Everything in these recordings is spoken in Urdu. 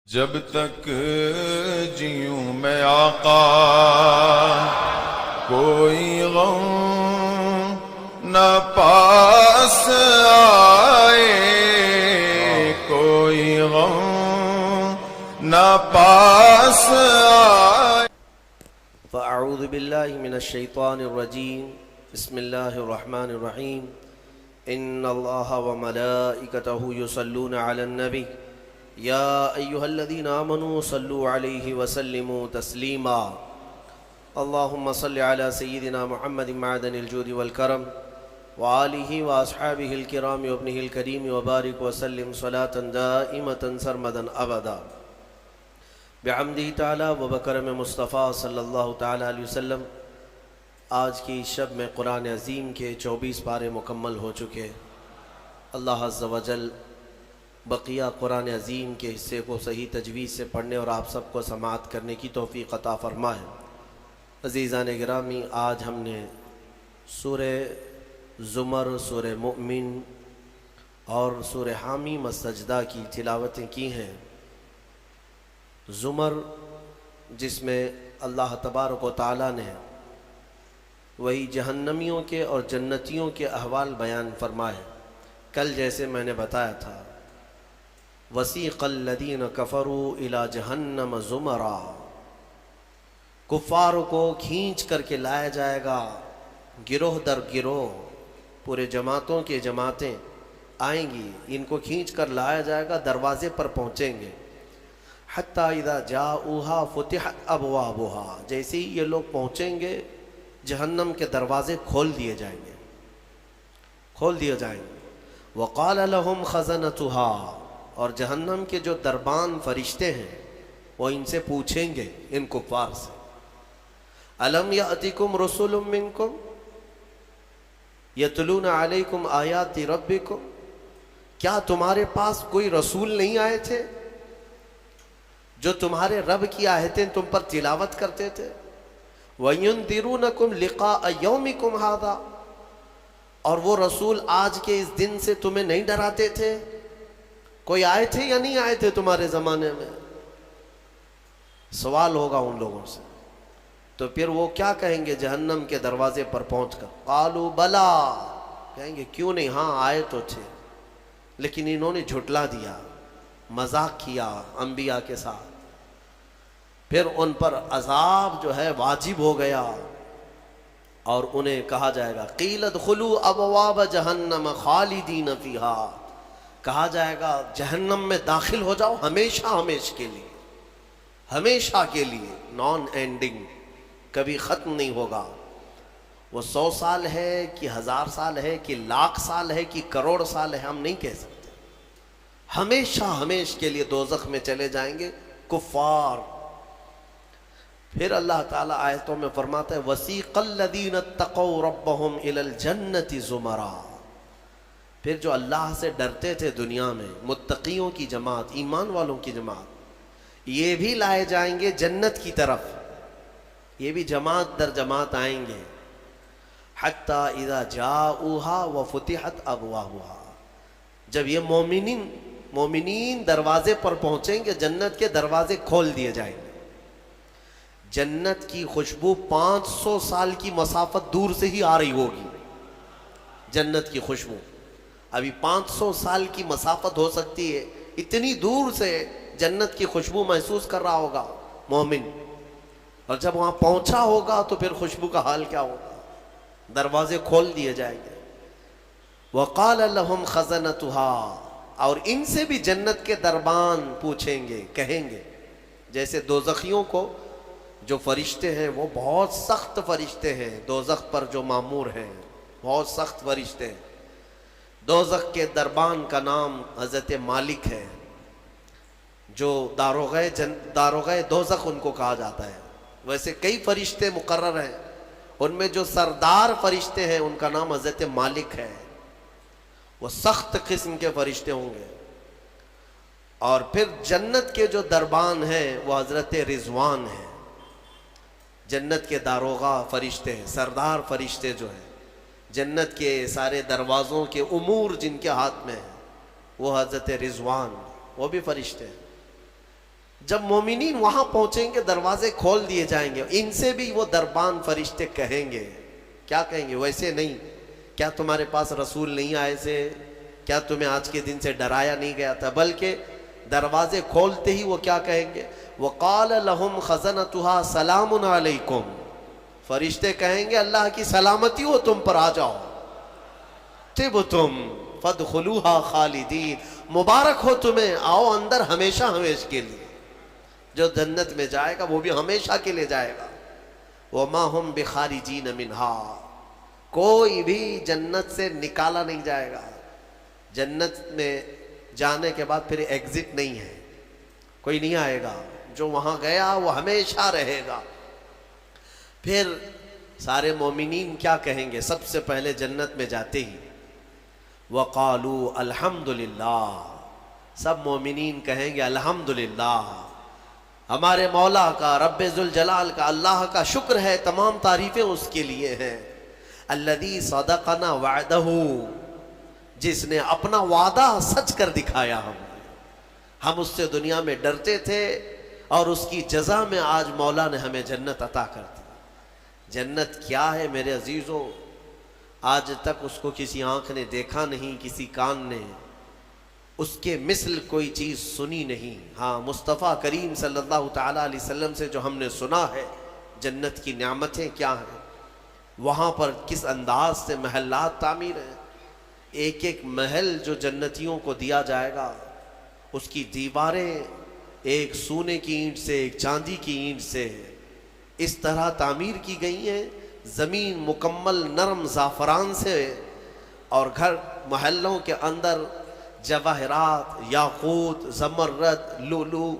جب تک جیوں میں آقا کوئی غم نہ پاس آئے، کوئی غم نہ پاس آئے۔ فاعوذ باللہ من الشیطان الرجیم، بسم اللہ الرحمن الرحیم۔ ان اللہ وملائکتہ یصلون علی النبی یا ایہا الذین آمنوا صلوا علیہ وسلموا تسلیما۔ اللہم صل علی سیدنا محمد معدن الجود والکرم وآلہ واصحابہ الکرام وابنہ الکریم وبارک وسلم صلاة دائمة سرمدا ابدا بحمدہ تعالی و بکرم مصطفیٰ صلی اللہ تعالی علیہ وسلم۔ آج کی شب میں قرآن عظیم کے 24 پارے مکمل ہو چکے۔ اللہ عز و جل بقیہ قرآن عظیم کے حصے کو صحیح تجوید سے پڑھنے اور آپ سب کو سماعت کرنے کی توفیق عطا فرمائے۔ عزیزان گرامی، آج ہم نے سورہ زمر، سورہ مؤمن اور سورہ حامیم السجدہ کی تلاوتیں کی ہیں۔ زمر جس میں اللہ تبارک و تعالیٰ نے وہی جہنمیوں کے اور جنتیوں کے احوال بیان فرمائے۔ کل جیسے میں نے بتایا تھا، وَسِيقَ الَّذِينَ كَفَرُوا إِلَى جَهَنَّمَ زُمَرًا، کفار کو کھینچ کر کے لایا جائے گا گروہ در گروہ، پورے جماعتوں کے جماعتیں آئیں گی، ان کو کھینچ کر لایا جائے گا، دروازے پر پہنچیں گے۔ حَتَّى إِذَا جَاءُوهَا فُتِحَتْ أَبْوَابُهَا، جیسے ہی یہ لوگ پہنچیں گے جہنم کے دروازے کھول دیے جائیں گے، کھول دیے جائیں گے۔ وَقَالَ لَهُمْ خَزَنَتُهَا، اور جہنم کے جو دربان فرشتے ہیں وہ ان سے پوچھیں گے، ان کفار سے، أَلَمْ يَأْتِكُمْ رُسُلٌ مِّنْكُمْ يَتْلُونَ عَلَيْكُمْ آيَاتِ رَبِّكُمْ، کیا تمہارے پاس کوئی رسول نہیں آئے تھے جو تمہارے رب کی آیتیں تم پر تلاوت کرتے تھے؟ وَيُنذِرُونَكُمْ لِقَاءَ يَوْمِكُمْ هَذَا، اور وہ رسول آج کے اس دن سے تمہیں نہیں ڈراتے تھے؟ کوئی آئے تھے یا نہیں آئے تھے تمہارے زمانے میں؟ سوال ہوگا ان لوگوں سے۔ تو پھر وہ کیا کہیں گے جہنم کے دروازے پر پہنچ کر؟ قالوا بلا، کہیں گے کیوں نہیں، ہاں آئے تو تھے، لیکن انہوں نے جھٹلا دیا، مذاق کیا انبیاء کے ساتھ، پھر ان پر عذاب جو ہے واجب ہو گیا، اور انہیں کہا جائے گا قیل ادخلوا ابواب جہنم خالدین فیہا، کہا جائے گا جہنم میں داخل ہو جاؤ ہمیشہ ہمیشہ کے لیے، ہمیشہ کے لیے، نان اینڈنگ، کبھی ختم نہیں ہوگا۔ وہ 100 سال ہے کہ 1000 سال ہے کہ لاکھ سال ہے کہ کروڑ سال ہے، ہم نہیں کہہ سکتے، ہمیشہ ہمیشہ کے لیے دوزخ میں چلے جائیں گے کفار۔ پھر اللہ تعالیٰ آیتوں میں فرماتا ہے وَسِيقَ الَّذِينَ اتَّقَوْا رَبَّهُمْ إِلَى الْجَنَّةِ زُمَرًا، پھر جو اللہ سے ڈرتے تھے دنیا میں، متقیوں کی جماعت، ایمان والوں کی جماعت، یہ بھی لائے جائیں گے جنت کی طرف، یہ بھی جماعت در جماعت آئیں گے۔ حَتَّى إِذَا جَاءُوهَا وَفُتِحَتْ أَبْوَابُهَا، جب یہ مومنین دروازے پر پہنچیں گے، جنت کے دروازے کھول دیے جائیں گے۔ جنت کی خوشبو 500 سال کی مسافت دور سے ہی آ رہی ہوگی، جنت کی خوشبو ابھی 500 سال کی مسافت ہو سکتی ہے، اتنی دور سے جنت کی خوشبو محسوس کر رہا ہوگا مومن، اور جب وہاں پہنچا ہوگا تو پھر خوشبو کا حال کیا ہوگا، دروازے کھول دیے جائیں گے۔ وَقَالَ لَهُمْ خَزَنَتُهَا، اور ان سے بھی جنت کے دربان پوچھیں گے، کہیں گے، جیسے دوزخیوں کو جو فرشتے ہیں وہ بہت سخت فرشتے ہیں، دوزخ پر جو مامور ہیں بہت سخت فرشتے ہیں۔ دوزخ کے دربان کا نام حضرت مالک ہے، جو داروغہ دوزخ ان کو کہا جاتا ہے۔ ویسے کئی فرشتے مقرر ہیں، ان میں جو سردار فرشتے ہیں ان کا نام حضرت مالک ہے، وہ سخت قسم کے فرشتے ہوں گے۔ اور پھر جنت کے جو دربان ہیں وہ حضرت رضوان ہیں، جنت کے داروغہ فرشتے ہیں، سردار فرشتے جو ہیں، جنت کے سارے دروازوں کے امور جن کے ہاتھ میں ہیں، وہ حضرت رضوان، وہ بھی فرشتے ہیں۔ جب مومنین وہاں پہنچیں گے دروازے کھول دیے جائیں گے، ان سے بھی وہ دربان فرشتے کہیں گے، کیا کہیں گے؟ ویسے نہیں، کیا تمہارے پاس رسول نہیں آئے تھے؟ کیا تمہیں آج کے دن سے ڈرایا نہیں گیا تھا؟ بلکہ دروازے کھولتے ہی وہ کیا کہیں گے؟ وَقَالَ لَهُمْ خَزَنَتُهَا سَلَامٌ عَلَيْكُمْ، فرشتے کہیں گے اللہ کی سلامتی ہو تم پر، آ جاؤ، طِبْتُمْ فَادْخُلُوهَا خَالِدِينَ، مبارک ہو تمہیں، آؤ اندر ہمیشہ ہمیشہ کے لیے۔ جو جنت میں جائے گا وہ بھی ہمیشہ کے لیے جائے گا۔ وَمَا هُمْ بِخَارِجِينَ مِنْهَا، کوئی بھی جنت سے نکالا نہیں جائے گا۔ جنت میں جانے کے بعد پھر ایگزٹ نہیں ہے، کوئی نہیں آئے گا، جو وہاں گیا وہ ہمیشہ رہے گا۔ پھر سارے مومنین کیا کہیں گے؟ سب سے پہلے جنت میں جاتے ہی وَقَالُوا الْحَمْدُلِلَّهِ، سب مومنین کہیں گے الحمدللہ، ہمارے مولا کا، رب ذوالجلال کا، اللہ کا شکر ہے، تمام تعریفیں اس کے لیے ہیں۔ الذی صدقنا وعدہ، جس نے اپنا وعدہ سچ کر دکھایا۔ ہم اس سے دنیا میں ڈرتے تھے اور اس کی جزا میں آج مولا نے ہمیں جنت عطا کر دی۔ جنت کیا ہے میرے عزیزو؟ آج تک اس کو کسی آنکھ نے دیکھا نہیں، کسی کان نے اس کے مثل کوئی چیز سنی نہیں۔ ہاں، مصطفیٰ کریم صلی اللہ تعالیٰ علیہ وسلم سے جو ہم نے سنا ہے جنت کی نعمتیں کیا ہیں، وہاں پر کس انداز سے محلات تعمیر ہیں۔ ایک ایک محل جو جنتیوں کو دیا جائے گا، اس کی دیواریں ایک سونے کی اینٹ سے، ایک چاندی کی اینٹ سے اس طرح تعمیر کی گئی ہیں، زمین مکمل نرم زعفران سے، اور گھر محلوں کے اندر جواہرات، یاقوت، زمرد، لولو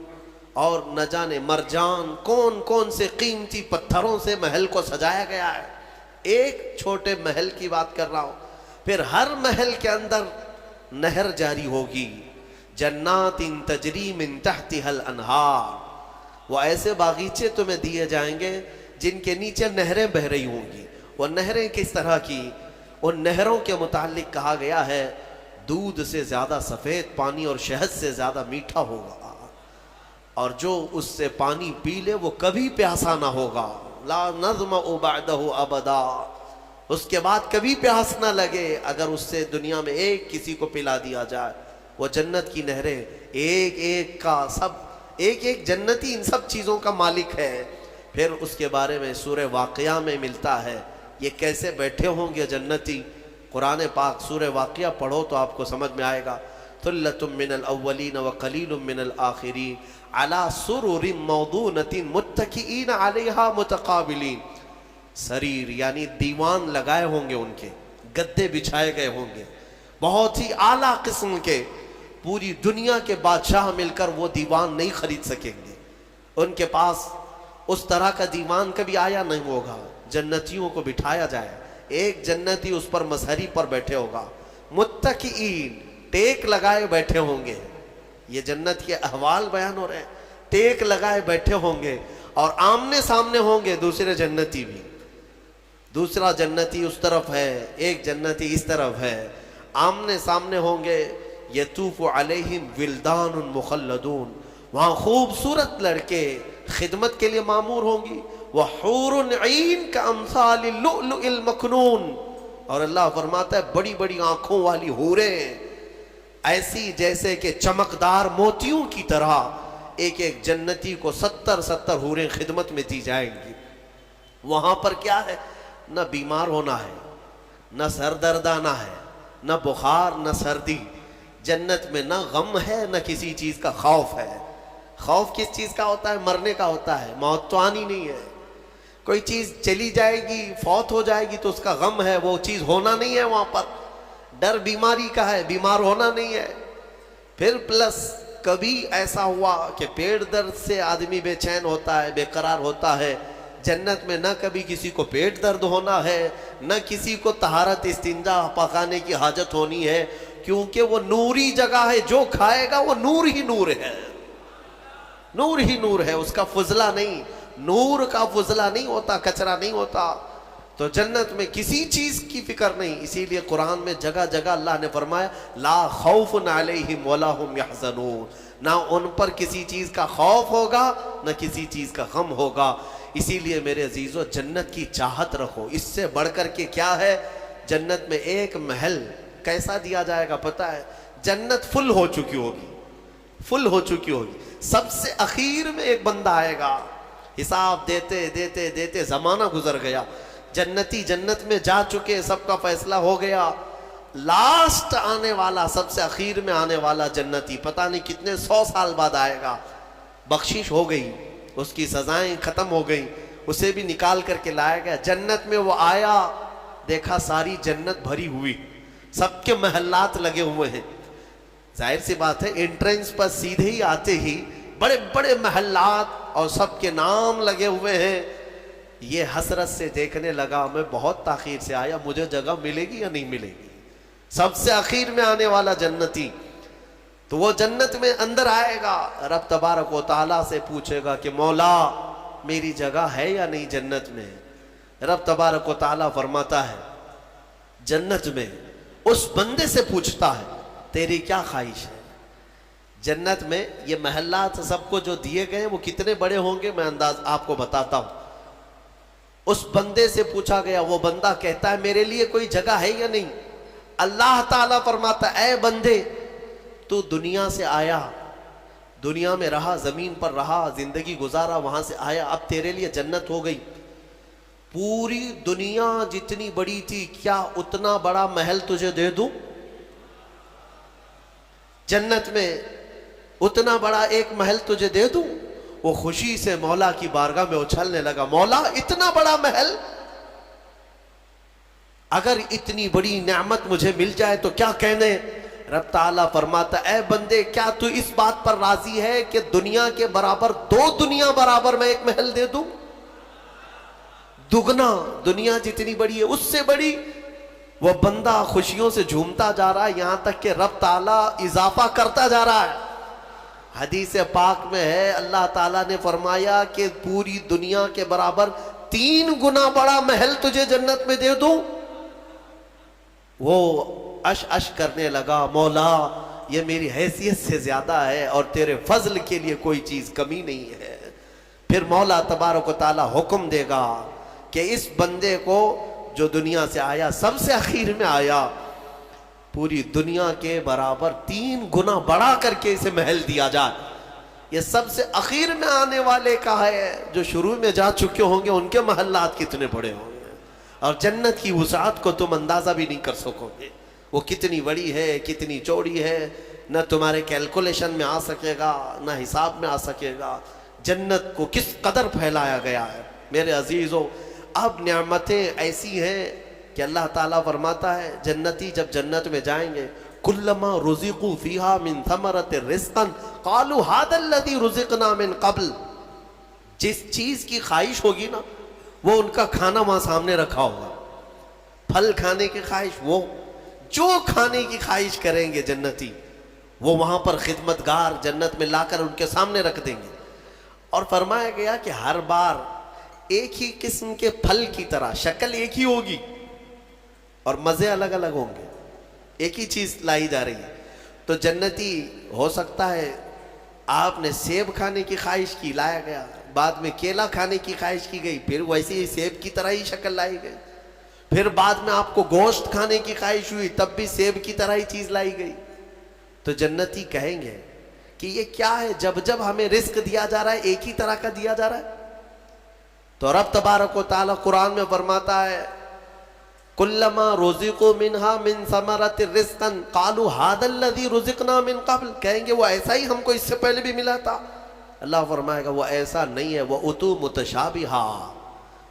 اور نہ جانے مرجان، کون کون سے قیمتی پتھروں سے محل کو سجایا گیا ہے۔ ایک چھوٹے محل کی بات کر رہا ہوں۔ پھر ہر محل کے اندر نہر جاری ہوگی، جنات تجری من تحتها الانہار، وہ ایسے باغیچے تمہیں دیے جائیں گے جن کے نیچے نہریں بہہ رہی ہوں گی۔ وہ نہریں کس طرح کی؟ ان نہروں کے متعلق کہا گیا ہے دودھ سے زیادہ سفید پانی اور شہد سے زیادہ میٹھا ہوگا، اور جو اس سے پانی پی لے وہ کبھی پیاسا نہ ہوگا۔ لا نظمأ بعدہ ابدا، اس کے بعد کبھی پیاس نہ لگے اگر اس سے دنیا میں ایک کسی کو پلا دیا جائے۔ وہ جنت کی نہریں، ایک ایک کا سب، ایک ایک جنتی ان سب چیزوں کا مالک ہے۔ پھر اس کے بارے میں سورہ واقعہ میں ملتا ہے، یہ کیسے بیٹھے ہوں گے جنتی۔ قرآن پاک سورہ واقعہ پڑھو تو آپ کو سمجھ میں آئے گا۔ ثلۃ من الاولین وقلیل من الآخرین علی سرر موضونۃ متکئین علیہا متقابلین، سریر یعنی دیوان لگائے ہوں گے، ان کے گدے بچھائے گئے ہوں گے، بہت ہی اعلیٰ قسم کے، پوری دنیا کے بادشاہ مل کر وہ دیوان نہیں خرید سکیں گے، ان کے پاس اس طرح کا دیوان کبھی آیا نہیں ہوگا۔ جنتیوں کو بٹھایا جائے، ایک جنتی اس پر مسہری پر بیٹھے ہوگا، متکئین، ٹیک لگائے بیٹھے ہوں گے۔ یہ جنت کے احوال بیان ہو رہے ہیں، ٹیک لگائے بیٹھے ہوں گے، اور آمنے سامنے ہوں گے دوسرے جنتی بھی۔ دوسرا جنتی اس طرف ہے، ایک جنتی اس طرف ہے، آمنے سامنے ہوں گے۔ یطوف علیہم ولدان مخلدون، وہاں خوبصورت لڑکے خدمت کے لیے معمور ہوں گی، وحور عین کامثال اللؤلؤ المکنون، اور اللہ فرماتا ہے بڑی بڑی آنکھوں والی حوریں، ایسی جیسے کہ چمکدار موتیوں کی طرح۔ ایک ایک جنتی کو 70 حوریں خدمت میں دی جائیں گی۔ وہاں پر کیا ہے؟ نہ بیمار ہونا ہے، نہ سر درد آنا ہے، نہ بخار، نہ سردی۔ جنت میں نہ غم ہے، نہ کسی چیز کا خوف ہے۔ خوف کس چیز کا ہوتا ہے؟ مرنے کا ہوتا ہے، موت تو آنی نہیں ہے۔ کوئی چیز چلی جائے گی، فوت ہو جائے گی تو اس کا غم ہے، وہ چیز ہونا نہیں ہے وہاں پر۔ ڈر بیماری کا ہے، بیمار ہونا نہیں ہے۔ پھر پلس کبھی ایسا ہوا کہ پیٹ درد سے آدمی بے چین ہوتا ہے، بے قرار ہوتا ہے، جنت میں نہ کبھی کسی کو پیٹ درد ہونا ہے، نہ کسی کو طہارت استنجا پکانے کی حاجت ہونی ہے، کیونکہ وہ نوری جگہ ہے، جو کھائے گا وہ نور ہی نور ہے، نور ہی نور ہے، اس کا فضلہ نہیں، نور کا فضلہ نہیں ہوتا، کچرا نہیں ہوتا۔ تو جنت میں کسی چیز کی فکر نہیں. اسی لیے قرآن میں جگہ جگہ اللہ نے فرمایا لا خوف علیہم ولا هم یحزنون, نہ ان پر کسی چیز کا خوف ہوگا نہ کسی چیز کا غم ہوگا. اسی لیے میرے عزیزو جنت کی چاہت رکھو. اس سے بڑھ کر کے کیا ہے, جنت میں ایک محل کیسا دیا جائے گا پتہ ہے, جنت فل ہو چکی ہوگی, فل ہو چکی ہوگی. سب سے اخیر میں ایک بندہ آئے گا, حساب دیتے دیتے دیتے زمانہ گزر گیا, جنتی جنت میں جا چکے, سب کا فیصلہ ہو گیا. لاسٹ آنے والا, سب سے اخیر میں آنے والا جنتی پتہ نہیں کتنے 100 سال بعد آئے گا. بخشش ہو گئی, اس کی سزائیں ختم ہو گئی, اسے بھی نکال کر کے لایا گیا. جنت میں وہ آیا, دیکھا ساری جنت بھری ہوئی, سب کے محلات لگے ہوئے ہیں. ظاہر سی بات ہے انٹرنس پر سیدھے ہی آتے ہی بڑے بڑے محلات اور سب کے نام لگے ہوئے ہیں. یہ حسرت سے دیکھنے لگا, میں بہت تاخیر سے آیا, مجھے جگہ ملے گی یا نہیں ملے گی. سب سے اخیر میں آنے والا جنتی, تو وہ جنت میں اندر آئے گا, رب تبارک و تعالیٰ سے پوچھے گا کہ مولا میری جگہ ہے یا نہیں جنت میں. رب تبارک و تعالیٰ فرماتا ہے جنت میں اس بندے سے پوچھتا ہے تیری کیا خواہش ہے. جنت میں یہ محلات سب کو جو دیے گئے وہ کتنے بڑے ہوں گے میں انداز آپ کو بتاتا ہوں. اس بندے سے پوچھا گیا, وہ بندہ کہتا ہے میرے لیے کوئی جگہ ہے یا نہیں. اللہ تعالیٰ فرماتا اے بندے تو دنیا سے آیا, دنیا میں رہا, زمین پر رہا, زندگی گزارا, وہاں سے آیا, اب تیرے لیے جنت ہو گئی. پوری دنیا جتنی بڑی تھی کیا اتنا بڑا محل تجھے دے دوں؟ جنت میں اتنا بڑا ایک محل تجھے دے دوں؟ وہ خوشی سے مولا کی بارگاہ میں اچھلنے لگا, مولا اتنا بڑا محل, اگر اتنی بڑی نعمت مجھے مل جائے تو کیا کہنے. رب تعالیٰ فرماتا اے بندے کیا تو اس بات پر راضی ہے کہ دنیا کے برابر 2 دنیا برابر میں ایک محل دے دوں؟ دگنا, دنیا جتنی بڑی ہے اس سے بڑی. وہ بندہ خوشیوں سے جھومتا جا رہا ہے, یہاں تک کہ رب تعالیٰ اضافہ کرتا جا رہا ہے. حدیث پاک میں ہے اللہ تعالیٰ نے فرمایا کہ پوری دنیا کے برابر 3 گنا بڑا محل تجھے جنت میں دے دوں. وہ اش کرنے لگا, مولا یہ میری حیثیت سے زیادہ ہے اور تیرے فضل کے لیے کوئی چیز کمی نہیں ہے. پھر مولا تبارک و تعالیٰ حکم دے گا کہ اس بندے کو جو دنیا سے آیا, سب سے اخیر میں آیا, پوری دنیا کے برابر 3 گنا بڑا کر کے اسے محل دیا جائے. یہ سب سے اخیر میں آنے والے کا ہے, جو شروع میں جا چکے ہوں گے ان کے محلات کتنے بڑے ہوں گے, اور جنت کی وسعت کو تم اندازہ بھی نہیں کر سکو گے. وہ کتنی بڑی ہے, کتنی چوڑی ہے, نہ تمہارے کیلکولیشن میں آ سکے گا نہ حساب میں آ سکے گا. جنت کو کس قدر پھیلایا گیا ہے میرے عزیزوں. اب نعمتیں ایسی ہیں کہ اللہ تعالیٰ فرماتا ہے جنتی جب جنت میں جائیں گے کلما رزقوا فیہا من ثمرۃ رزقا قالوا ھذا الذی رزقنا من قبل. جس چیز کی خواہش ہوگی نا وہ ان کا کھانا وہاں سامنے رکھا ہوگا. پھل کھانے کی خواہش, وہ جو کھانے کی خواہش کریں گے جنتی وہ وہاں پر خدمتگار جنت میں لا کر ان کے سامنے رکھ دیں گے. اور فرمایا گیا کہ ہر بار ایک ہی قسم کے پھل کی طرح شکل ایک ہی ہوگی اور مزے الگ الگ ہوں گے, ایک ہی چیز لائی جا رہی ہے. تو جنتی ہو سکتا ہے آپ نے سیب کھانے کی خواہش کی, لایا گیا, بعد میں کیلا کھانے کی خواہش کی گئی, پھر ویسے ہی سیب کی طرح ہی شکل لائی گئی. پھر بعد میں آپ کو گوشت کھانے کی خواہش ہوئی, تب بھی سیب کی طرح ہی چیز لائی گئی. تو جنتی کہیں گے کہ یہ کیا ہے, جب جب ہمیں رزق دیا جا رہا ہے ایک ہی طرح کا دیا جا رہا ہے. تو رب تبارک و تعالیٰ قرآن میں فرماتا ہے کلما رزقوا منہا من ثمرۃ رزقا قالوا ھذا الذی رزقنا من قبل. کہیں گے وہ ایسا ہی ہم کو اس سے پہلے بھی ملا تھا. اللہ فرمائے گا وہ ایسا نہیں ہے, وہ اتو متشابہا,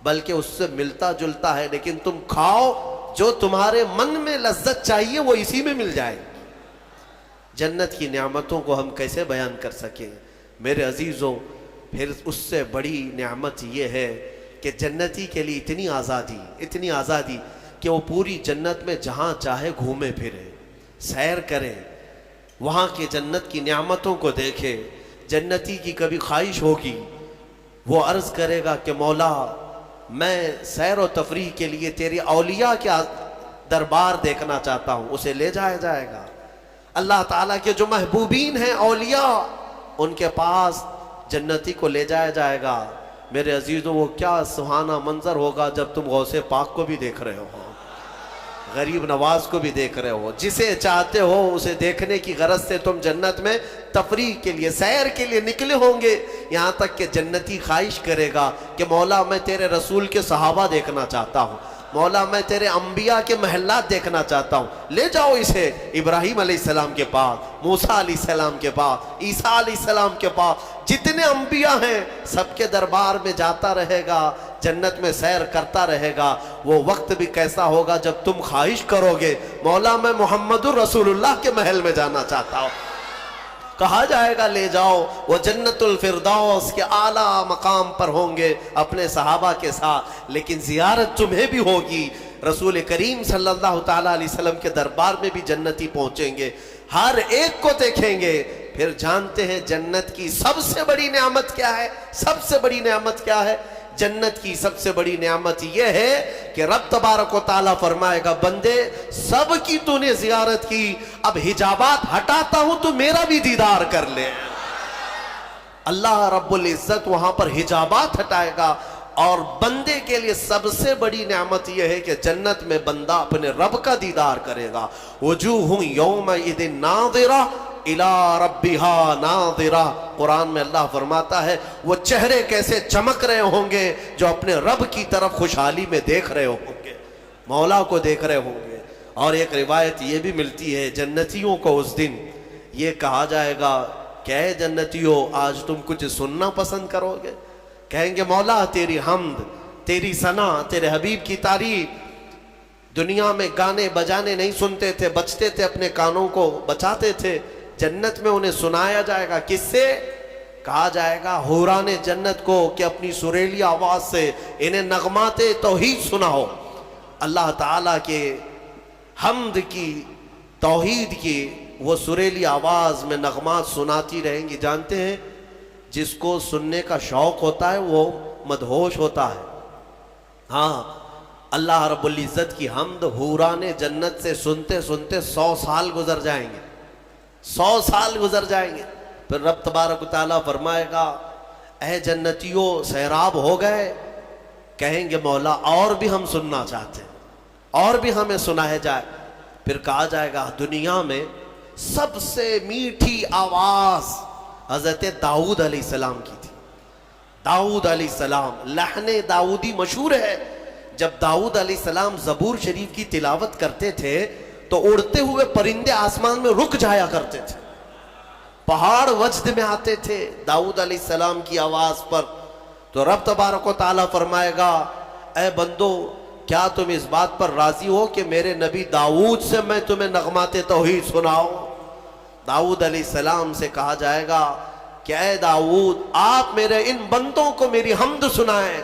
بلکہ اس سے ملتا جلتا ہے, لیکن تم کھاؤ جو تمہارے من میں لذت چاہیے وہ اسی میں مل جائے. جنت کی نعمتوں کو ہم کیسے بیان کر سکیں میرے عزیزوں. پھر اس سے بڑی نعمت یہ ہے کہ جنتی کے لیے اتنی آزادی کہ وہ پوری جنت میں جہاں چاہے گھومے پھرے, سیر کرے, وہاں کی جنت کی نعمتوں کو دیکھے. جنتی کی کبھی خواہش ہوگی وہ عرض کرے گا کہ مولا میں سیر و تفریح کے لیے تیری اولیاء کا دربار دیکھنا چاہتا ہوں. اسے لے جایا جائے گا. اللہ تعالیٰ کے جو محبوبین ہیں اولیاء, ان کے پاس جنتی کو لے جایا جائے گا. میرے عزیزوں, وہ کیا سہانا منظر ہوگا جب تم غوث پاک کو بھی دیکھ رہے ہو, غریب نواز کو بھی دیکھ رہے ہو. جسے چاہتے ہو اسے دیکھنے کی غرض سے تم جنت میں تفریح کے لیے, سیر کے لیے نکلے ہوں گے. یہاں تک کہ جنتی خواہش کرے گا کہ مولا میں تیرے رسول کے صحابہ دیکھنا چاہتا ہوں, مولا میں تیرے انبیاء کے محلات دیکھنا چاہتا ہوں. لے جاؤ اسے ابراہیم علیہ السلام کے پاس, موسیٰ علیہ السلام کے پاس, عیسیٰ علیہ السلام کے پاس, جتنے انبیاء ہیں سب کے دربار میں جاتا رہے گا, جنت میں سیر کرتا رہے گا. وہ وقت بھی کیسا ہوگا جب تم خواہش کرو گے مولا میں محمد الرسول اللہ کے محل میں جانا چاہتا ہوں. کہا جائے گا لے جاؤ. وہ جنت الفردوس کے اعلیٰ مقام پر ہوں گے اپنے صحابہ کے ساتھ, لیکن زیارت تمہیں بھی ہوگی. رسول کریم صلی اللہ تعالیٰ علیہ وسلم کے دربار میں بھی جنتی پہنچیں گے, ہر ایک کو دیکھیں گے. پھر جانتے ہیں جنت کی سب سے بڑی نعمت کیا ہے؟ سب سے بڑی نعمت کیا ہے؟ جنت کی سب سے بڑی نعمت یہ ہے کہ رب تبارک و تعالیٰ فرمائے گا بندے سب کی تو نے زیارت کی, اب حجابات ہٹاتا ہوں تو میرا بھی دیدار کر لے. اللہ رب العزت وہاں پر حجابات ہٹائے گا, اور بندے کے لیے سب سے بڑی نعمت یہ ہے کہ جنت میں بندہ اپنے رب کا دیدار کرے گا. وجوہ یومئذ ناظرہ الی ربہا ناظرہ. قرآن میں اللہ فرماتا ہے وہ چہرے کیسے چمک رہے ہوں گے جو اپنے رب کی طرف خوشحالی میں دیکھ رہے ہوں گے, مولا کو دیکھ رہے ہوں گے. اور ایک روایت یہ بھی ملتی ہے جنتیوں کو اس دن یہ کہا جائے گا کہ اے جنتیوں آج تم کچھ سننا پسند کرو گے؟ کہیں گے مولا تیری حمد, تیری ثنا, تیرے حبیب کی تعریف. دنیا میں گانے بجانے نہیں سنتے تھے, بچتے تھے, اپنے کانوں کو بچاتے تھے. جنت میں انہیں سنایا جائے گا. کس سے؟ کہا جائے گا حوران جنت کو کہ اپنی سریلی آواز سے انہیں نغمات توحید سناؤ. اللہ تعالیٰ کے حمد کی, توحید کی وہ سریلی آواز میں نغمات سناتی رہیں گی. جانتے ہیں جس کو سننے کا شوق ہوتا ہے وہ مدہوش ہوتا ہے. ہاں اللہ رب العزت کی حمد حوران جنت سے سنتے سنتے 100 سال گزر جائیں گے, 100 سال گزر جائیں گے. پھر رب تبارک و تعالیٰ فرمائے گا اے جنتیوں سیراب ہو گئے؟ کہیں گے مولا اور بھی ہم سننا چاہتے ہیں, اور بھی ہمیں سنایا جائے. پھر کہا جائے گا دنیا میں سب سے میٹھی آواز حضرت داؤد علیہ السلام کی تھی. داؤد علیہ السلام, لحن داؤدی مشہور ہے. جب داؤد علیہ السلام زبور شریف کی تلاوت کرتے تھے تو اڑتے ہوئے پرندے آسمان میں رک جایا کرتے تھے, پہاڑ وجد میں آتے تھے داؤد علیہ السلام کی آواز پر. تو رب تبارک و تعالیٰ فرمائے گا اے بندو کیا تم اس بات پر راضی ہو کہ میرے نبی داؤد سے میں تمہیں نغمات توحید سناؤں؟ داؤد علیہ السلام سے کہا جائے گا کہ اے داؤد آپ میرے ان بندوں کو میری حمد سنائیں.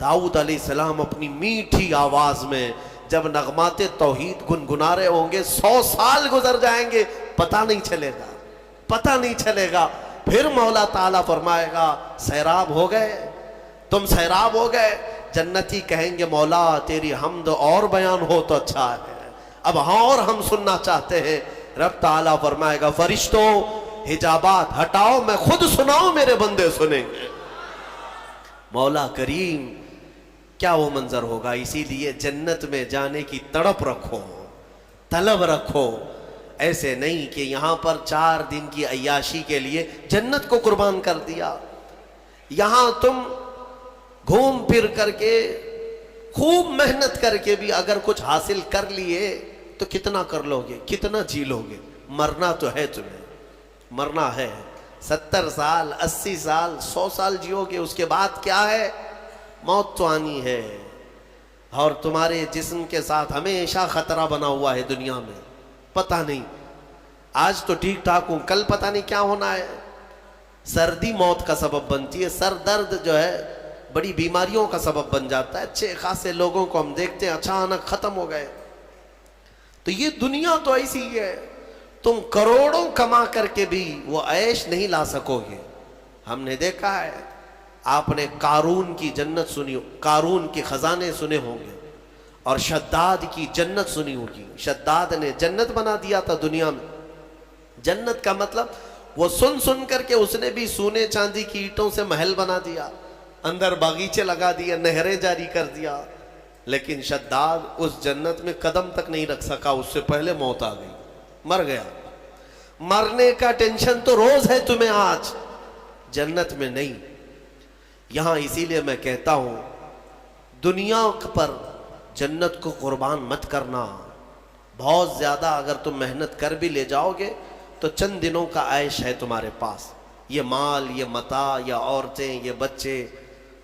داؤد علیہ السلام اپنی میٹھی آواز میں جب نغمات توحید گنگنا رہے ہوں گے 100 سال گزر جائیں گے, پتہ نہیں چلے گا, پتہ نہیں چلے گا. پھر مولا تعالیٰ فرمائے گا سیراب ہو گئے, تم سیراب ہو گئے. جنتی کہیں گے مولا تیری حمد اور بیان ہو تو اچھا ہے, اب ہاں اور ہم سننا چاہتے ہیں. رب تعالیٰ فرمائے گا فرشتوں حجابات ہٹاؤ, میں خود سناؤں میرے بندے سنیں گے. مولا کریم کیا وہ منظر ہوگا. اسی لیے جنت میں جانے کی تڑپ رکھو, طلب رکھو. ایسے نہیں کہ یہاں پر 4 دن کی عیاشی کے لیے جنت کو قربان کر دیا. یہاں تم گھوم پھر کر کے خوب محنت کر کے بھی اگر کچھ حاصل کر لیے تو کتنا کر لو گے, کتنا جی لو گے؟ مرنا تو ہے, تمہیں مرنا ہے. 70 سال 80 سال 100 سال جیو گے, اس کے بعد کیا ہے؟ موت تو آنی ہے. اور تمہارے جسم کے ساتھ ہمیشہ خطرہ بنا ہوا ہے دنیا میں. پتہ نہیں آج تو ٹھیک ٹھاک ہوں, کل پتہ نہیں کیا ہونا ہے. سردی موت کا سبب بنتی ہے, سر درد جو ہے بڑی بیماریوں کا سبب بن جاتا ہے. اچھے خاصے لوگوں کو ہم دیکھتے ہیں اچانک ختم ہو گئے. تو یہ دنیا تو ایسی ہی ہے, تم کروڑوں کما کر کے بھی وہ عیش نہیں لا سکو گے. ہم نے دیکھا ہے آپ نے قارون کی جنت سنی، قارون کے خزانے سنے ہوں گے، اور شداد کی جنت سنی ہوگی۔ شداد نے جنت بنا دیا تھا دنیا میں۔ جنت کا مطلب وہ سن کر کے اس نے بھی سونے چاندی کی اینٹوں سے محل بنا دیا، اندر باغیچے لگا دیا، نہریں جاری کر دیا، لیکن شداد اس جنت میں قدم تک نہیں رکھ سکا، اس سے پہلے موت آ گئی، مر گیا۔ مرنے کا ٹینشن تو روز ہے تمہیں آج، جنت میں نہیں۔ یہاں اسی لیے میں کہتا ہوں دنیا پر جنت کو قربان مت کرنا۔ بہت زیادہ اگر تم محنت کر بھی لے جاؤ گے تو چند دنوں کا عیش ہے تمہارے پاس، یہ مال، یہ متاع، یہ عورتیں، یہ بچے۔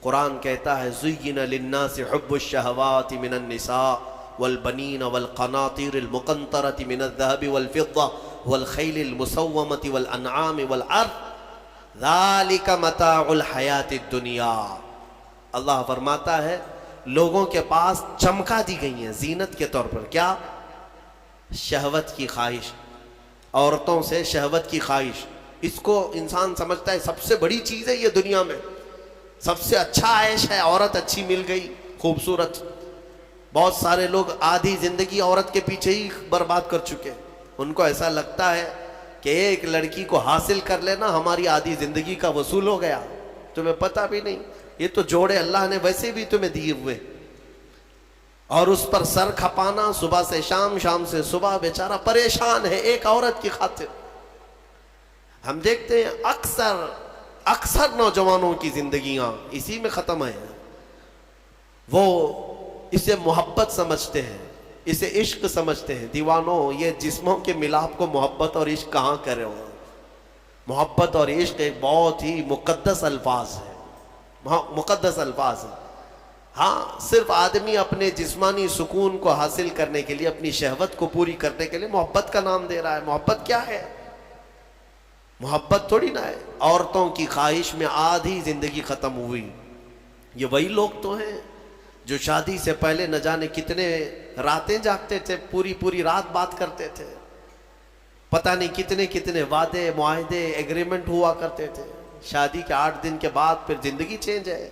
قرآن کہتا ہے زُيِّنَ لِلنَّاسِ حُبُّ الشَّهَوَاتِ مِنَ النِّسَاءِ وَالْبَنِينَ وَالْقَنَاطِيرِ الْمُقَنطَرَةِ مِنَ الذَّهَبِ وَالْفِضَّةِ وَالْخَيْلِ الْمُسَوَّمَةِ وَالْأَنْعَامِ وَالْحَرْثِ ذَلِكَ مَتَاعُ الْحَيَاةِ الدُّنْيَا۔ اللہ فرماتا ہے لوگوں کے پاس چمکا دی گئی ہیں زینت کے طور پر، کیا؟ شہوت کی خواہش، عورتوں سے شہوت کی خواہش۔ اس کو انسان سمجھتا ہے سب سے بڑی چیز ہے یہ دنیا میں، سب سے اچھا عیش ہے، عورت اچھی مل گئی، خوبصورت۔ بہت سارے لوگ آدھی زندگی عورت کے پیچھے ہی برباد کر چکے، ان کو ایسا لگتا ہے کہ ایک لڑکی کو حاصل کر لینا ہماری آدھی زندگی کا وصول ہو گیا۔ تمہیں پتہ بھی نہیں یہ تو جوڑے اللہ نے ویسے بھی تمہیں دیے ہوئے، اور اس پر سر کھپانا صبح سے شام، شام سے صبح، بیچارہ پریشان ہے ایک عورت کی خاطر۔ ہم دیکھتے ہیں اکثر نوجوانوں کی زندگیاں اسی میں ختم ہیں۔ وہ اسے محبت سمجھتے ہیں، اسے عشق سمجھتے ہیں۔ دیوانوں، یہ جسموں کے ملاپ کو محبت اور عشق کہاں کرے ہو؟ محبت اور عشق ایک بہت ہی مقدس الفاظ ہے، مقدس الفاظ ہے۔ ہاں، صرف آدمی اپنے جسمانی سکون کو حاصل کرنے کے لیے، اپنی شہوت کو پوری کرنے کے لیے محبت کا نام دے رہا ہے۔ محبت کیا ہے؟ محبت تھوڑی نہ ہے۔ عورتوں کی خواہش میں آدھی زندگی ختم ہوئی۔ یہ وہی لوگ تو ہیں جو شادی سے پہلے نہ جانے کتنے راتیں جاگتے تھے، پوری رات بات کرتے تھے، پتہ نہیں کتنے وعدے، معاہدے، ایگریمنٹ ہوا کرتے تھے۔ شادی کے 8 دن کے بعد پھر زندگی چینج ہے۔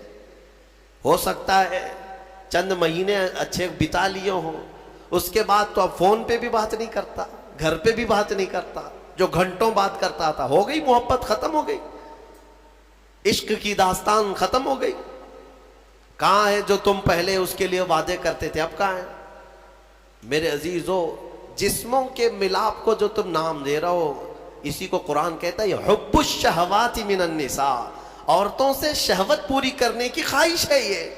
ہو سکتا ہے چند مہینے اچھے بتا لیے ہوں، اس کے بعد تو اب فون پہ بھی بات نہیں کرتا، گھر پہ بھی بات نہیں کرتا، جو گھنٹوں بات کرتا تھا۔ ہو گئی محبت، ختم ہو گئی، عشق کی داستان ختم ہو گئی۔ کہاں ہے جو تم پہلے اس کے لیے وعدے کرتے تھے، اب کہاں ہے؟ میرے عزیزو، جسموں کے ملاپ کو جو تم نام دے رہے ہو، اسی کو قرآن کہتا ہے یہ حب الشہوات من النساء، عورتوں سے شہوت پوری کرنے کی خواہش ہے، یہ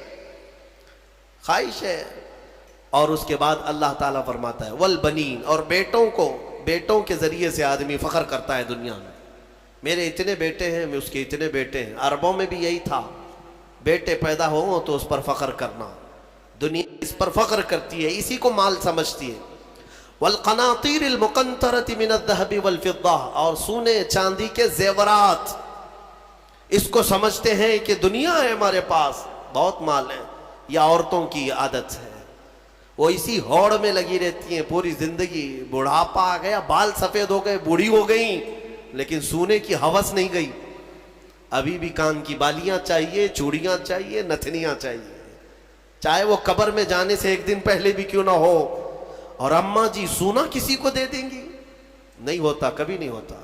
خواہش ہے۔ اور اس کے بعد اللہ تعالیٰ فرماتا ہے والبنین، اور بیٹوں کے ذریعے سے آدمی فخر کرتا ہے دنیا میں، میرے اتنے بیٹے ہیں، میں اس کے اتنے بیٹے ہیں۔ عربوں میں بھی یہی تھا، بیٹے پیدا ہوں تو اس پر فخر کرنا، دنیا اس پر فخر کرتی ہے، اسی کو مال سمجھتی ہے۔ والقناطیر المقنطرۃ من الذهب والفضہ، اور سونے چاندی کے زیورات، اس کو سمجھتے ہیں کہ دنیا ہے ہمارے پاس، بہت مال ہے۔ یہ عورتوں کی عادت ہے، وہ اسی ہوڑ میں لگی رہتی ہیں پوری زندگی۔ بڑھاپا آ گیا، بال سفید ہو گئے، بوڑھی ہو گئیں، لیکن سونے کی ہوس نہیں گئی۔ ابھی بھی کان کی بالیاں چاہیے، چوڑیاں چاہیے، نتھنیاں چاہیے، چاہے وہ قبر میں جانے سے 1 دن پہلے بھی کیوں نہ ہو۔ اور اماں جی سونا کسی کو دے دیں گی؟ نہیں ہوتا، کبھی نہیں ہوتا۔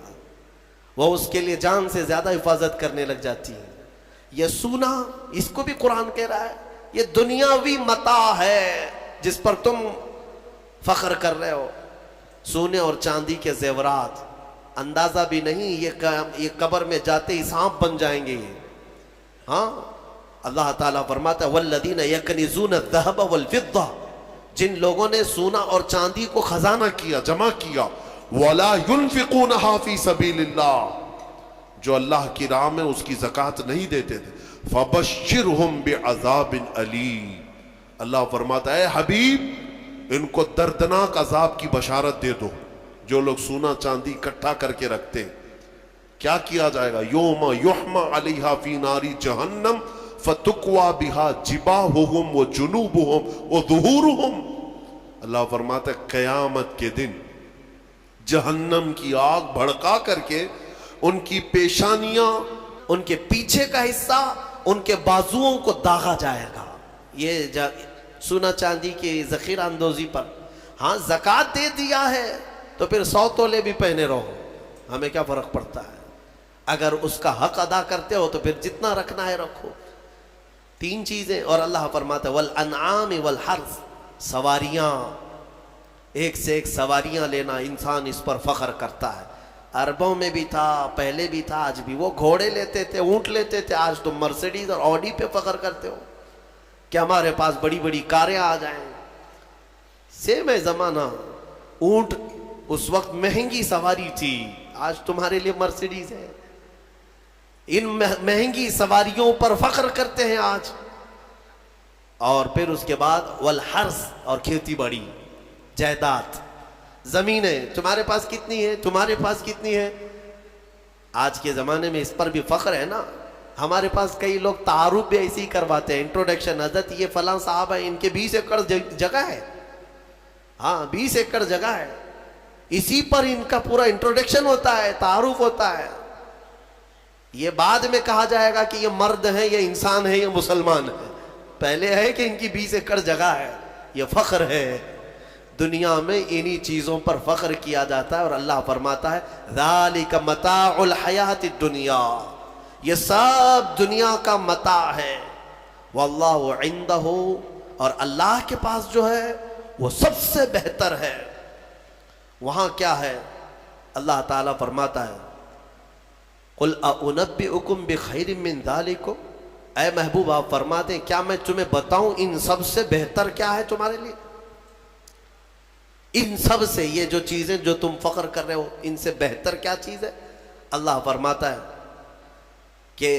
وہ اس کے لیے جان سے زیادہ حفاظت کرنے لگ جاتی ہے۔ یہ سونا، اس کو بھی قرآن کہہ رہا ہے یہ دنیاوی متاع ہے جس پر تم فخر کر رہے ہو۔ سونے اور چاندی کے زیورات، اندازہ بھی نہیں یہ قبر میں جاتے ہی سانپ بن جائیں گے یہ۔ ہاں، اللہ تعالیٰ فرماتا ہے والذین یکنزون الذہب والفضہ، جن لوگوں نے سونا اور چاندی کو خزانہ کیا، جمع کیا، وَلَا يُنْفِقُونَهَا فِي سَبِيلِ اللَّهِ، جو اللہ کی راہ میں اس کی زکوٰۃ نہیں دیتے تھے، فَبَشِّرْهُمْ بِعَذَابٍ أَلِيمٍ، اللہ فرماتا ہے حبیب ان کو دردناک عذاب کی بشارت دے دو۔ جو لوگ سونا چاندی اکٹھا کر کے رکھتے، کیا کیا جائے گا؟ یوم یحمى علیہا فی نار جہنم فتقوی بہا جباہہم وجنوبہم وظہورہم، اللہ فرماتا ہے قیامت کے دن جہنم کی آگ بھڑکا کر کے ان کی پیشانیاں، ان کے پیچھے کا حصہ ان کے بازوؤں کو داغا جائے گا. یہ سونا چاندی کی ذخیرہ اندوزی پر. ہاں زکوٰۃ دے دیا ہے تو پھر 100 تولے بھی پہنے رہو, ہمیں کیا فرق پڑتا ہے. اگر اس کا حق ادا کرتے ہو تو پھر جتنا رکھنا ہے رکھو. 3 چیزیں. اور اللہ فرماتا ہے والانعام والحرث, سواریاں, ایک سے ایک سواریاں لینا, انسان اس پر فخر کرتا ہے. عربوں میں بھی تھا, پہلے بھی تھا, آج بھی. وہ گھوڑے لیتے تھے, اونٹ لیتے تھے. آج تم مرسیڈیز اور آڈی پہ فخر کرتے ہو کہ ہمارے پاس بڑی بڑی کاریں آ جائیں. سیم ہے زمانہ. اونٹ اس وقت مہنگی سواری تھی, آج تمہارے لیے مرسیڈیز ہے. ان مہنگی سواریوں پر فخر کرتے ہیں آج. اور پھر اس کے بعد والحرث, اور کھیتی باڑی, جائیداد, زمینیں. تمہارے پاس کتنی ہے, تمہارے پاس کتنی ہے. آج کے زمانے میں اس پر بھی فخر ہے نا. ہمارے پاس کئی لوگ تعارف بھی ایسے ہی کرواتے ہیں, انٹروڈکشن, حضرت یہ فلاں صاحب ہے, ان کے 20 ایکڑ جگہ ہے. ہاں 20 ایکڑ جگہ ہے. اسی پر ان کا پورا انٹروڈکشن ہوتا ہے, تعارف ہوتا ہے. یہ بعد میں کہا جائے گا کہ یہ مرد ہیں, یہ انسان ہے, یہ مسلمان ہے. پہلے ہے کہ ان کی 20 ایکڑ جگہ ہے. یہ فخر ہے. دنیا میں انہی چیزوں پر فخر کیا جاتا ہے. اور اللہ فرماتا ہے ذالک متاع الحیات الدنیا, یہ سب دنیا کا متاع ہے. واللہ عندہ, اور اللہ کے پاس جو ہے وہ سب سے بہتر ہے. وہاں کیا ہے, اللہ تعالیٰ فرماتا ہے قل اُنَبِّئُكُم بِخَيْرٍ مِّن ذَلِكُمْ, اے محبوب آپ فرما دیں کیا میں تمہیں بتاؤں ان سب سے بہتر کیا ہے تمہارے لیے. ان سب سے, یہ جو چیزیں جو تم فخر کر رہے ہو, ان سے بہتر کیا چیز ہے. اللہ فرماتا ہے کہ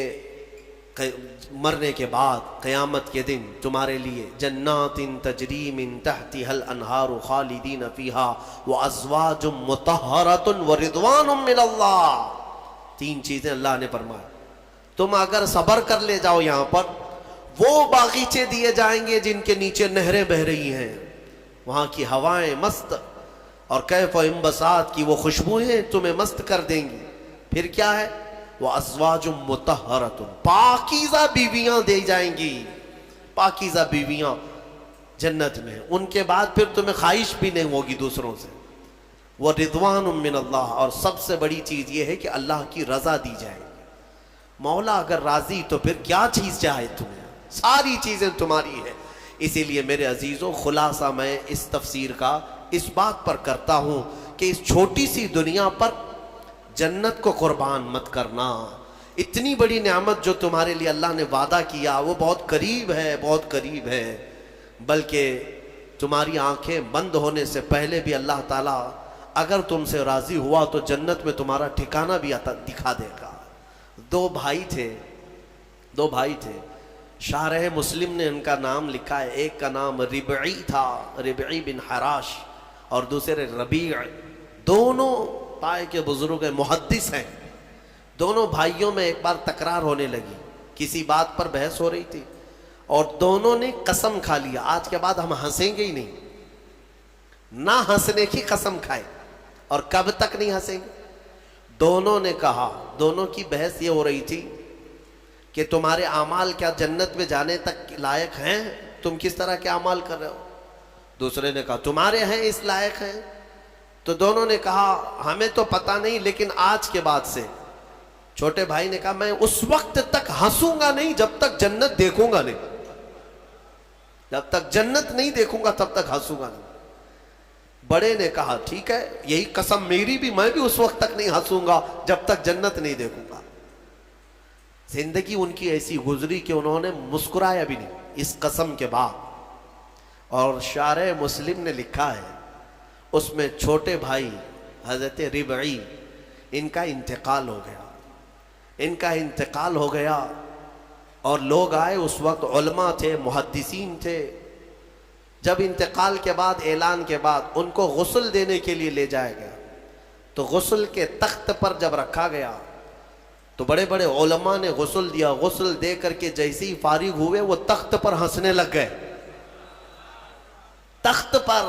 مرنے کے بعد قیامت کے دن تمہارے لیے جنات تجری من تحتها الانہار خالدین فیہا وازواج مطہرۃ ورضوان من اللہ. 3 چیزیں اللہ نے فرمایا. تم اگر صبر کر لے جاؤ یہاں پر, وہ باغیچے دیے جائیں گے جن کے نیچے نہریں بہہ رہی ہیں, وہاں کی ہوائیں مست, اور کیف و انبساط کی وہ خوشبوئیں تمہیں مست کر دیں گی. پھر کیا ہے, وَأَزْوَاجٌ مُطَهَّرَةٌ, پاکیزہ بیویاں دی جائیں گی. پاکیزہ بیویاں جنت میں. ان کے بعد پھر تمہیں خواہش بھی نہیں ہوگی دوسروں سے. وَرِضْوَانٌ مِّنَ اللَّهِ, اور سب سے بڑی چیز یہ ہے کہ اللہ کی رضا دی جائے گی. مولا اگر راضی تو پھر کیا چیز چاہے تمہیں, ساری چیزیں تمہاری ہیں. اسی لیے میرے عزیزوں, خلاصہ میں اس تفسیر کا اس بات پر کرتا ہوں کہ اس چھوٹی سی دنیا پر جنت کو قربان مت کرنا. اتنی بڑی نعمت جو تمہارے لیے اللہ نے وعدہ کیا وہ بہت قریب ہے, بہت قریب ہے. بلکہ تمہاری آنکھیں بند ہونے سے پہلے بھی اللہ تعالیٰ اگر تم سے راضی ہوا تو جنت میں تمہارا ٹھکانہ بھی دکھا دے گا. 2 بھائی تھے, شارح مسلم نے ان کا نام لکھا ہے. ایک کا نام ربعی تھا, ربعی بن حراش, اور دوسرے ربیع. دونوں پائے کے بزرگ ہیں, محدث ہیں. دونوں بھائیوں میں ایک بار تکرار ہونے لگی, کسی بات پر بحث ہو رہی تھی, اور دونوں نے قسم کھا لیا آج کے بعد ہم ہنسیں گے ہی نہیں. نہ ہنسنے کی قسم کھائے. اور کب تک نہیں ہنسیں گے. دونوں نے کہا, دونوں کی بحث یہ ہو رہی تھی کہ تمہارے اعمال کیا جنت میں جانے تک لائق ہیں, تم کس طرح کے اعمال کر رہے ہو. دوسرے نے کہا تمہارے ہیں اس لائق ہیں. تو دونوں نے کہا ہمیں تو پتہ نہیں, لیکن آج کے بعد سے. چھوٹے بھائی نے کہا میں اس وقت تک ہنسوں گا نہیں جب تک جنت دیکھوں گا نہیں. جب تک جنت نہیں دیکھوں گا تب تک ہنسوں گا نہیں. بڑے نے کہا ٹھیک ہے, یہی قسم میری بھی, میں بھی اس وقت تک نہیں ہنسوں گا جب تک جنت نہیں دیکھوں گا. زندگی ان کی ایسی گزری کہ انہوں نے مسکرایا بھی نہیں اس قسم کے بعد. اور شارح مسلم نے لکھا ہے اس میں چھوٹے بھائی حضرت ربعی, ان کا انتقال ہو گیا. اور لوگ آئے, اس وقت علماء تھے, محدثین تھے. جب انتقال کے بعد, اعلان کے بعد ان کو غسل دینے کے لیے لے جایا گیا, تو غسل کے تخت پر جب رکھا گیا تو بڑے بڑے علماء نے غسل دیا. غسل دے کر کے جیسے ہی فارغ ہوئے وہ تخت پر ہنسنے لگ گئے. تخت پر,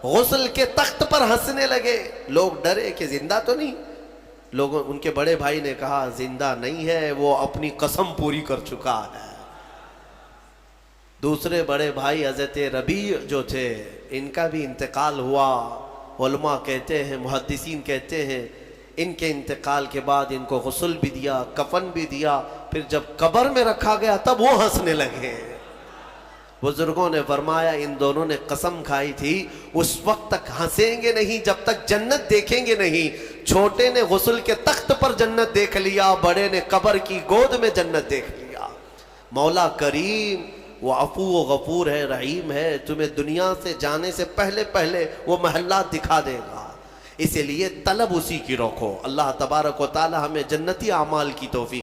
غسل کے تخت پر ہنسنے لگے. لوگ ڈرے کہ زندہ تو نہیں, لوگوں ان کے بڑے بھائی نے کہا زندہ نہیں ہے، وہ اپنی قسم پوری کر چکا ہے۔ دوسرے بڑے بھائی حضرت ربیع جو تھے، ان کا بھی انتقال ہوا۔ علماء کہتے ہیں، محدثین کہتے ہیں، ان کے انتقال کے بعد ان کو غسل بھی دیا، کفن بھی دیا، پھر جب قبر میں رکھا گیا تب وہ ہنسنے لگے۔ بزرگوں نے فرمایا ان دونوں نے قسم کھائی تھی اس وقت تک ہنسیں گے نہیں جب تک جنت دیکھیں گے نہیں۔ چھوٹے نے غسل کے تخت پر جنت دیکھ لیا، بڑے نے قبر کی گود میں جنت دیکھ لیا۔ مولا کریم وہ عفو و غفور ہے، رحیم ہے، تمہیں دنیا سے جانے سے پہلے پہلے وہ محلات دکھا دے گا۔ اسی لیے طلب اسی کی رکھو۔ اللہ تبارک و تعالی ہمیں جنتی اعمال کی توفیق